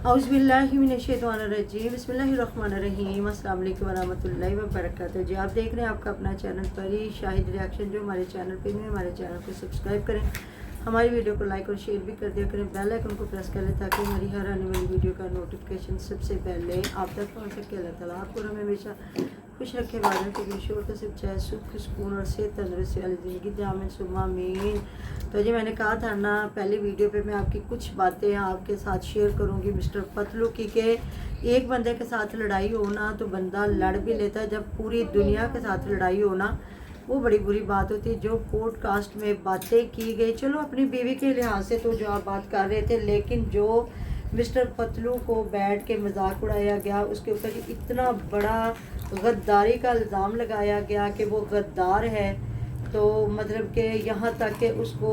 औज़ुबिल्लाहिमिनश्शैतानिर्रजीम बिस्मिल्लाहिर्रहमानिर्रहीम अस्सलाम वालेकुम वरहमतुल्लाहि वबरकातुहू। जी आप देख रहे हैं आपका अपना चैनल परी शाहिद रिएक्शन। जो हमारे चैनल पे नहीं, हमारे चैनल को सब्सक्राइब करें, हमारी वीडियो को लाइक और शेयर भी कर दिया करें, बेल आइकन को प्रेस कर लें ताकि हमारी हर आने वाली वीडियो का नोटिफिकेशन सबसे पहले आप तक पहुँच सके। अल्लाह ताला आपको हमें हमेशा खुश रखे, वालों के लिए शोर का सिर्फ चाहे सुख सुकून और सेहत तंदुरुस्ती वाली ज़िंदगी जामिन सुमा मीन। तो जी मैंने कहा था ना पहली वीडियो पे मैं आपकी कुछ बातें आपके साथ शेयर करूंगी मिस्टर पतलू की के एक बंदे के साथ लड़ाई होना तो बंदा लड़ भी लेता है, जब पूरी दुनिया के साथ लड़ाई होना वो बड़ी बुरी बात होती है। जो पॉडकास्ट में बातें की गई, चलो अपनी बीवी के लिहाज से तो जो आप बात कर रहे थे, लेकिन जो मिस्टर पतलू को बैठ के मजाक उड़ाया गया, उसके ऊपर इतना बड़ा गद्दारी का इल्ज़ाम लगाया गया कि वो गद्दार है, तो मतलब कि यहाँ तक कि उसको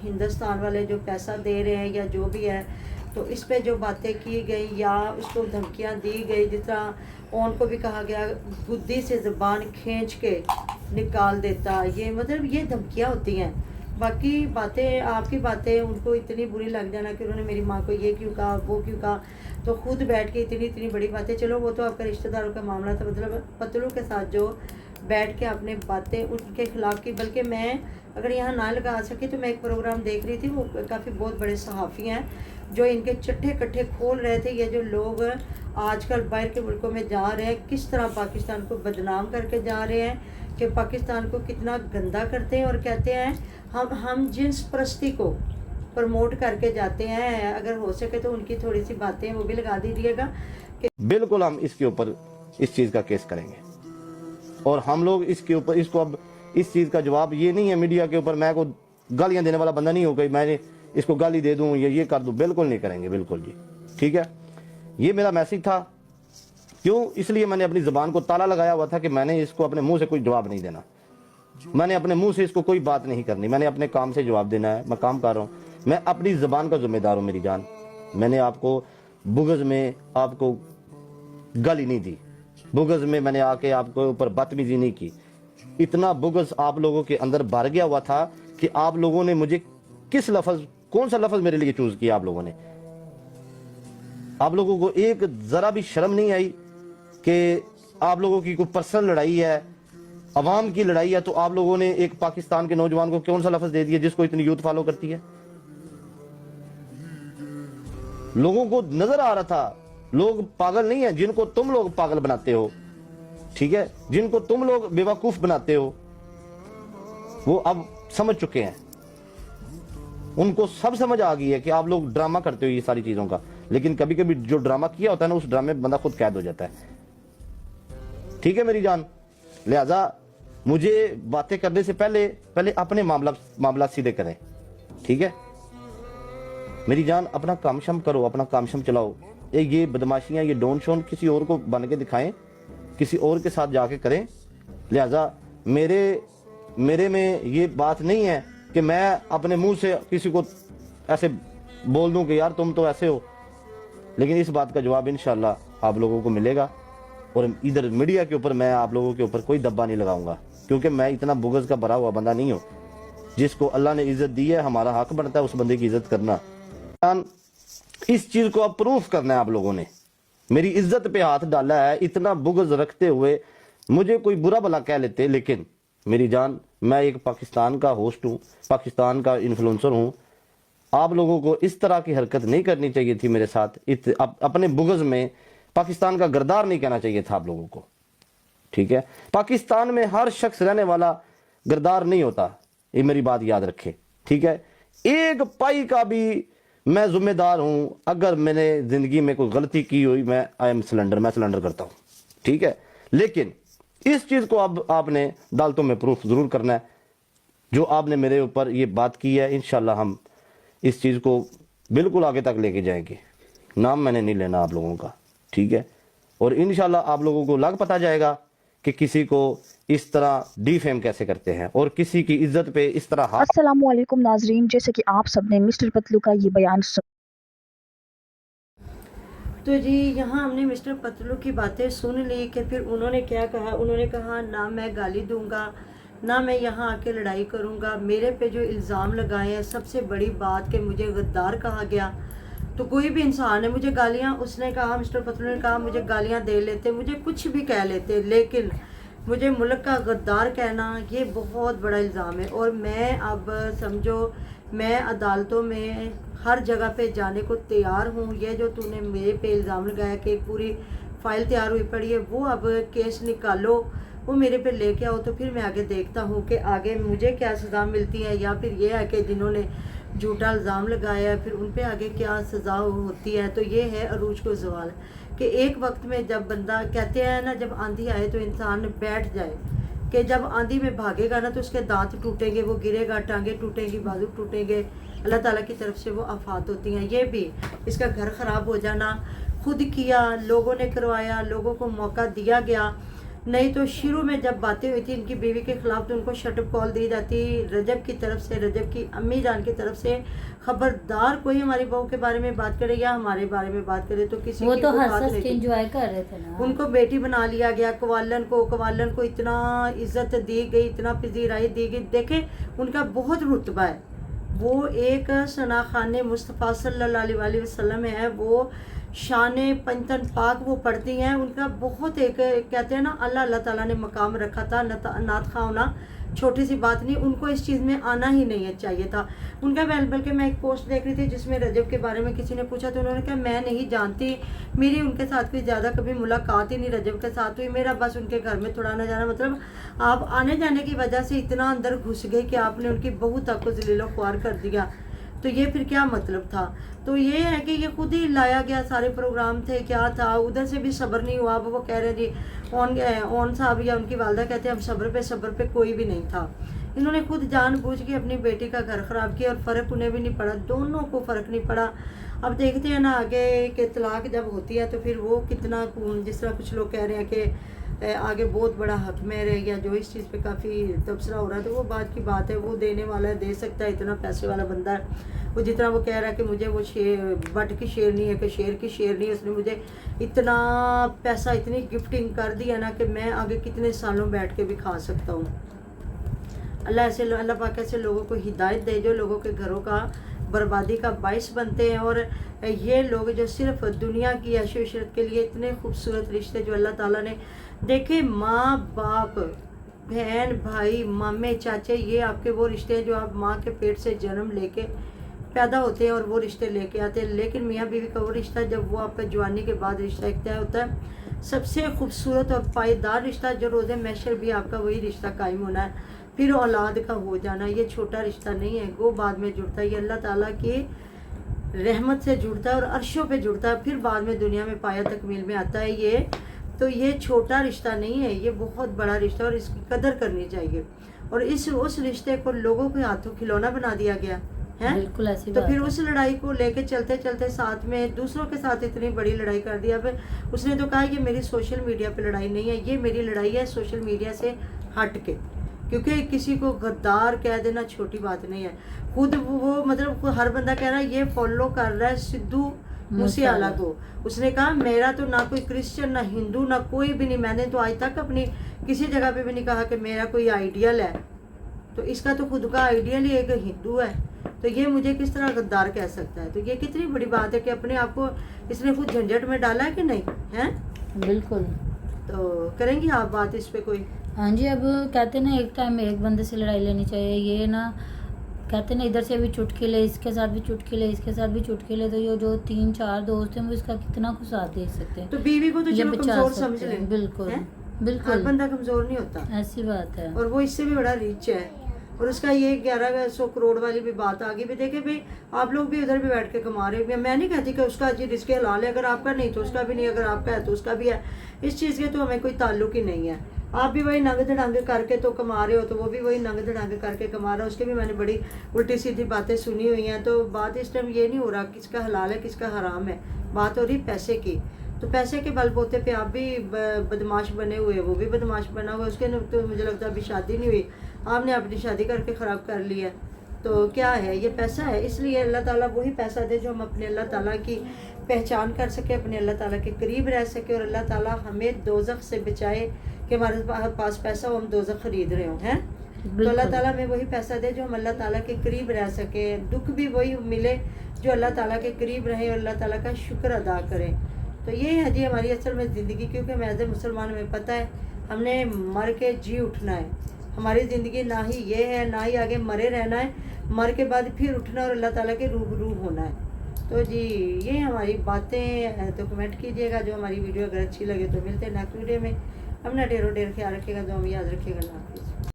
हिंदुस्तान वाले जो पैसा दे रहे हैं या जो भी है, तो इस पे जो बातें की गई या उसको धमकियाँ दी गई, जिस तरह उनको भी कहा गया बुद्धि से ज़बान खींच के निकाल देता, ये मतलब ये धमकियाँ होती हैं। बाकी बातें आपकी बातें उनको इतनी बुरी लग जाना कि उन्होंने मेरी माँ को ये क्यों कहा वो क्यों कहा, तो खुद बैठ के इतनी बड़ी बातें, चलो वो तो आपका रिश्तेदारों का मामला था, मतलब पतलू के साथ जो बैठ के आपने बातें उनके खिलाफ़ की। बल्कि मैं अगर यहाँ ना लगा सके तो मैं एक प्रोग्राम देख रही थी, वो काफ़ी बहुत बड़े सहाफ़ी हैं जो इनके चट्टे कट्ठे खोल रहे थे। ये जो लोग आजकल बाहर के मुल्कों में जा रहे हैं, किस तरह पाकिस्तान को बदनाम करके जा रहे हैं, कि पाकिस्तान को कितना गंदा करते हैं और कहते हैं हम जिन्स परस्ती को प्रमोट करके जाते हैं। अगर हो सके तो उनकी थोड़ी सी बातें वो भी लगा दीजिएगा। बिल्कुल हम इसके ऊपर इस चीज़ का केस करेंगे और हम लोग इसके ऊपर इसको अब इस चीज़ का जवाब ये नहीं है मीडिया के ऊपर, मैं को गालियां देने वाला बंदा नहीं हो गई, मैंने इसको गाली दे दूं या ये कर दूं, बिल्कुल नहीं करेंगे, बिल्कुल जी ठीक है। ये मेरा मैसेज था, क्यों इसलिए मैंने अपनी ज़बान को ताला लगाया हुआ था कि मैंने इसको अपने मुंह से कोई जवाब नहीं देना, मैंने अपने मुंह से इसको कोई बात नहीं करनी, मैंने अपने काम से जवाब देना है। मैं काम कर रहा हूँ, मैं अपनी ज़बान का जिम्मेदार हूँ मेरी जान। मैंने आपको बुग़्ज़ में आपको गाली नहीं दी, बुग़्ज़ में मैंने आके आपको ऊपर बदतमीजी नहीं की। इतना बुग़्ज़ आप लोगों के अंदर भर गया हुआ था कि आप लोगों ने मुझे किस लफ्ज़, कौन सा लफ्ज़ मेरे लिए चूज़ किया आप लोगों ने। आप लोगों को एक ज़रा भी शर्म नहीं आई कि आप लोगों की कोई पर्सनल लड़ाई है, अवाम की लड़ाई है, तो आप लोगों ने एक पाकिस्तान के नौजवान को कौन सा लफ्ज़ दे दिया जिसको इतनी यूथ फॉलो करती है। लोगों को नजर आ रहा था, लोग पागल नहीं है जिनको तुम लोग पागल बनाते हो, ठीक है, जिनको तुम लोग बेवकूफ बनाते हो वो अब समझ चुके हैं, उनको सब समझ आ गई है कि आप लोग ड्रामा करते हो ये सारी चीजों का। लेकिन कभी कभी जो ड्रामा किया होता है ना, उस ड्रामे में बंदा खुद कैद हो जाता है, ठीक है मेरी जान। लिहाजा मुझे बातें करने से पहले अपने मामला सीधे करें, ठीक है मेरी जान। अपना काम शम करो, अपना काम शम चलाओ। ये बदमाशियां, ये डोन शोन किसी और को बन के दिखाएं, किसी और के साथ जाके करें। लिहाजा मेरे में ये बात नहीं है कि मैं अपने मुंह से किसी को ऐसे बोल दूं कि यार तुम तो ऐसे हो, लेकिन इस बात का जवाब इंशाल्लाह आप लोगों को मिलेगा। और इधर मीडिया के ऊपर मैं आप लोगों के ऊपर कोई दब्बा नहीं लगाऊंगा, क्योंकि मैं इतना बुग़्ज़ का भरा हुआ बंदा नहीं हूँ। जिसको अल्लाह ने इज्जत दी है, हमारा हक बनता है उस बंदे की इज्जत करना। इस चीज को अप्रूव करना है आप लोगों ने, मेरी इज्जत पे हाथ डाला है। इतना बुग़्ज़ रखते हुए मुझे कोई बुरा भला कह लेते, लेकिन मेरी जान मैं एक पाकिस्तान का होस्ट हूँ, पाकिस्तान का इन्फ्लुएंसर हूँ। आप लोगों को इस तरह की हरकत नहीं करनी चाहिए थी मेरे साथ। अपने बुग़्ज़ में पाकिस्तान का गद्दार नहीं कहना चाहिए था आप लोगों को, ठीक है। पाकिस्तान में हर शख्स रहने वाला गद्दार नहीं होता, ये मेरी बात याद रखे, ठीक है। एक पाई का भी मैं जिम्मेदार हूं, अगर मैंने जिंदगी में कोई गलती की हुई मैं सिलेंडर करता हूं, ठीक है। लेकिन इस चीज को अब आपने अदालतों में प्रूफ जरूर करना है। जो आपने मेरे ऊपर ये बात की है, इंशाल्लाह हम इस चीज को बिल्कुल आगे तक लेके जाएंगे। नाम मैंने नहीं लेना आप लोगों का, ठीक है। और इंशाल्लाह आप लोगों को लग पता जाएगा कि किसी को इस तरह डिफेम कैसे करते हैं और किसी की इज्जत पे इस तरह। अस्सलाम वालेकुम नाजरीन, जैसे कि आप सबने मिस्टर पतलू का ये बयान तो जी यहाँ हमने मिस्टर पतलू की बातें सुन ली कि फिर उन्होंने क्या कहा। उन्होंने कहा ना मैं गाली दूंगा, ना मैं यहाँ आके लड़ाई करूँगा। मेरे पे जो इल्ज़ाम लगाए हैं, सबसे बड़ी बात कि मुझे गद्दार कहा गया, تو کوئی بھی انسان ہے، مجھے گالیاں، اس نے کہا مسٹر پتلو نے کہا مجھے گالیاں دے لیتے، مجھے کچھ بھی کہہ لیتے، لیکن مجھے ملک کا غدار کہنا یہ بہت بڑا الزام ہے. اور میں اب سمجھو میں عدالتوں میں ہر جگہ پہ جانے کو تیار ہوں. یہ جو تو نے میرے پہ الزام لگایا کہ پوری فائل تیار ہوئی پڑی ہے، وہ اب کیس نکالو، وہ میرے پہ لے کے آؤ، تو پھر میں آگے دیکھتا ہوں کہ آگے مجھے کیا سزا ملتی ہے، یا پھر یہ ہے کہ جنہوں نے جھوٹا الزام لگایا ہے پھر ان پہ آگے کیا سزا ہوتی ہے. تو یہ ہے عروج کو زوال کہ ایک وقت میں جب بندہ کہتے ہیں نا، جب آندھی آئے تو انسان بیٹھ جائے، کہ جب آندھی میں بھاگے گا نا تو اس کے دانت ٹوٹیں گے، وہ گرے گا، ٹانگیں ٹوٹیں گی، بازو ٹوٹیں گے. اللہ تعالیٰ کی طرف سے وہ آفات ہوتی ہیں. یہ بھی اس کا گھر خراب ہو جانا خود کیا، لوگوں نے کروایا، لوگوں کو موقع دیا گیا. نہیں تو شروع میں جب باتیں ہوئی تھی ان کی بیوی کے خلاف تو ان کو شٹ اپ کال دی جاتی رجب کی طرف سے، رجب کی امی جان کی طرف سے، خبردار کوئی ہماری بہو کے بارے میں بات کرے یا ہمارے بارے میں بات کرے تو کسی وہ کی تو کوئی بات ہنس نہیں کے تھی. انجوائے کر رہے تھے نا. ان کو بیٹی بنا لیا گیا. قوالن کو اتنا عزت دی گئی، اتنا پذیرائی دی گئی. دیکھیں ان کا بہت رتبہ ہے، وہ ایک ثنا خان مصطفیٰ صلی اللہ علیہ وسلم ہے، وہ شان پنجتن پاک وہ پڑھتی ہیں. ان کا بہت ایک کہتے ہیں نا اللہ تعالیٰ نے مقام رکھا تھا. نعت خواہ ہونا چھوٹی سی بات نہیں، ان کو اس چیز میں آنا ہی نہیں چاہیے تھا ان کا. بلکہ میں ایک پوسٹ دیکھ رہی تھی جس میں رجب کے بارے میں کسی نے پوچھا تو انہوں نے کہا میں نہیں جانتی، میری ان کے ساتھ کوئی زیادہ کبھی ملاقات ہی نہیں رجب کے ساتھ ہوئی، میرا بس ان کے گھر میں تھوڑا آنا جانا. مطلب آپ آنے جانے کی وجہ سے اتنا اندر گھس گئے کہ آپ نے ان کی بہو تک کو ذلیل و خوار کر دیا. تو یہ پھر کیا مطلب تھا؟ تو یہ ہے کہ یہ خود ہی لایا گیا، سارے پروگرام تھے، کیا تھا، ادھر سے بھی صبر نہیں ہوا. اب وہ کہہ رہے جی اون صاحب یا ان کی والدہ کہتے ہیں ہم صبر پہ کوئی بھی نہیں تھا. انہوں نے خود جان بوجھ کے اپنی بیٹی کا گھر خراب کیا اور فرق انہیں بھی نہیں پڑا، دونوں کو فرق نہیں پڑا. اب دیکھتے ہیں نا آگے کہ طلاق جب ہوتی ہے تو پھر وہ کتنا، جس طرح کچھ لوگ کہہ رہے ہیں کہ آگے بہت بڑا حق میں رہ گیا، جو اس چیز پہ کافی تبصرہ ہو رہا ہے، تو وہ بات کی بات ہے، وہ دینے والا ہے، دے سکتا ہے، اتنا پیسے والا بندہ ہے. وہ جتنا وہ کہہ رہا ہے کہ مجھے وہ بٹ کی شیرنی ہے کہ شیر کی شیرنی ہے، اس نے مجھے اتنا پیسہ، اتنی گفٹنگ کر دیا نا کہ میں آگے کتنے سالوں بیٹھ کے بھی کھا سکتا ہوں. اللہ پاک ایسے لوگوں کو ہدایت دے جو لوگوں کے گھروں کا بربادی کا باعث بنتے ہیں. اور یہ لوگ جو صرف دنیا کی عیش و عشرت کے لیے اتنے خوبصورت رشتے جو اللہ تعالیٰ نے دیکھے، ماں باپ، بہن بھائی، مامے چاچے، یہ آپ کے وہ رشتے ہیں جو آپ ماں کے پیٹ سے جنم لے کے پیدا ہوتے ہیں اور وہ رشتے لے کے آتے ہیں. لیکن میاں بیوی کا وہ رشتہ جب وہ آپ کا جوانی کے بعد رشتہ ایک طے ہوتا ہے، سب سے خوبصورت اور پائیدار رشتہ جو روز محشر بھی آپ کا وہی رشتہ قائم ہونا ہے. پھر اولاد کا ہو جانا یہ چھوٹا رشتہ نہیں ہے، وہ بعد میں جڑتا ہے، یہ اللہ تعالیٰ کی رحمت سے جڑتا ہے اور عرشوں پہ جڑتا ہے، پھر بعد میں دنیا میں پایا تکمیل میں آتا ہے. یہ تو یہ چھوٹا رشتہ نہیں ہے، یہ بہت بڑا رشتہ اور اس کی قدر کرنی چاہیے. اور اس رشتے کو لوگوں کے ہاتھوں کھلونا بنا دیا گیا ہے. بالکل ایسی تو بات پھر ہے. اس لڑائی کو لے کے چلتے چلتے ساتھ میں دوسروں کے ساتھ اتنی بڑی لڑائی کر دیا. پھر اس نے تو کہا یہ میری سوشل میڈیا پہ لڑائی نہیں ہے، یہ میری لڑائی ہے سوشل میڈیا سے ہٹ کے، کیونکہ کسی کو غدار کہہ دینا چھوٹی بات نہیں ہے. خود وہ مطلب ہر بندہ کہہ رہا ہے یہ فالو کر رہا ہے سدھو موسیوالا کو. اس نے کہا میرا تو نہ کوئی کرسچن، نہ ہندو، نہ کوئی بھی نہیں، میں نے تو آج تک اپنی کسی جگہ پہ بھی نہیں کہا کہ میرا کوئی آئیڈیل ہے. تو اس کا تو خود کا آئیڈیل ہی ایک ہندو ہے، تو یہ مجھے کس طرح غدار کہہ سکتا ہے؟ تو یہ کتنی بڑی بات ہے کہ اپنے آپ کو اس نے خود جھنجٹ میں ڈالا ہے کہ نہیں ہے. بالکل. تو کریں گی آپ بات اس پہ کوئی؟ ہاں جی. اب کہتے ہیں نا ایک ٹائم میں ایک بندے سے لڑائی لینی چاہیے. یہ نا کہتے ہیں نا ادھر سے بھی چٹکی لے، اس کے ساتھ بھی چٹکی لے، اس کے ساتھ بھی چٹکی لے، تو یہ جو 3-4 دوست ہیں وہ اس کا کتنا کچھ ساتھ دے سکتے ہیں. تو بیوی کو تو چلو کمزور سمجھ لیں. بالکل ہر بالکل بندہ کمزور نہیں ہوتا، ایسی بات ہے. اور وہ اس سے بھی بڑا ریچ ہے. اور اس کا یہ 1100 کروڑ والی بھی بات آگے بھی دیکھیں بھائی، آپ لوگ بھی ادھر بھی بیٹھ کے کما رہے ہیں. میں نہیں کہتی کہ اس کا جی رزق حلال ہے، اگر آپ کا نہیں تو اس کا بھی نہیں، اگر آپ کا ہے تو اس کا بھی ہے. اس چیز کے تو ہمیں کوئی تعلق ہی نہیں ہے. آپ بھی وہی ننگ دھڑنگ کر کے تو کما رہے ہو، تو وہ بھی وہی ننگ دھڑنگ کر کے کما رہا ہے. اس کے بھی میں نے بڑی الٹی سیدھی باتیں سنی ہوئی ہیں. تو بات اس ٹائم یہ نہیں ہو رہا کس کا حلال ہے کس کا حرام ہے، بات ہو رہی پیسے کی. تو پیسے کے بل بوتے پہ آپ بھی بدماش بنے ہوئے، وہ بھی بدماش بنا ہوا. اس کے تو مجھے لگتا ہے ابھی شادی نہیں ہوئی، آپ نے اپنی شادی کر کے خراب کر لی ہے. تو کیا ہے یہ پیسہ ہے. اس لیے اللہ تعالیٰ وہی پیسہ دے جو ہم اپنے اللہ تعالیٰ کی پہچان کر سکے، اپنے اللہ تعالیٰ کے قریب رہ سکے، اور اللہ تعالیٰ ہمیں دوزخ سے بچائے کہ ہمارے پاس پیسہ ہو ہم دوزخ خرید رہے ہوں ہیں. तो अल्लाह ताला हमें वही पैसा दे जो हम अल्लाह ताला के करीब रह सके, दुख भी वही मिले जो अल्लाह ताला के करीब रहे और अल्लाह ताला का शुक्र अदा करें। तो ये है जी हमारी असल में ज़िंदगी, क्योंकि हमें एज ए मुसलमान हमें पता है हमने मर के जी उठना है। हमारी ज़िंदगी ना ही ये है ना ही आगे मरे रहना है, मर के बाद फिर उठना और अल्लाह ताला के रूबरू होना है। तो जी ये हमारी बातें, तो कमेंट कीजिएगा। जो हमारी वीडियो अगर अच्छी लगे तो मिलते हैं नेक्स्ट वीडियो में। अपना ढेरों ढेर ख्याल रखिएगा, जो हम याद रखिएगा। अल्लाह हाफिज़।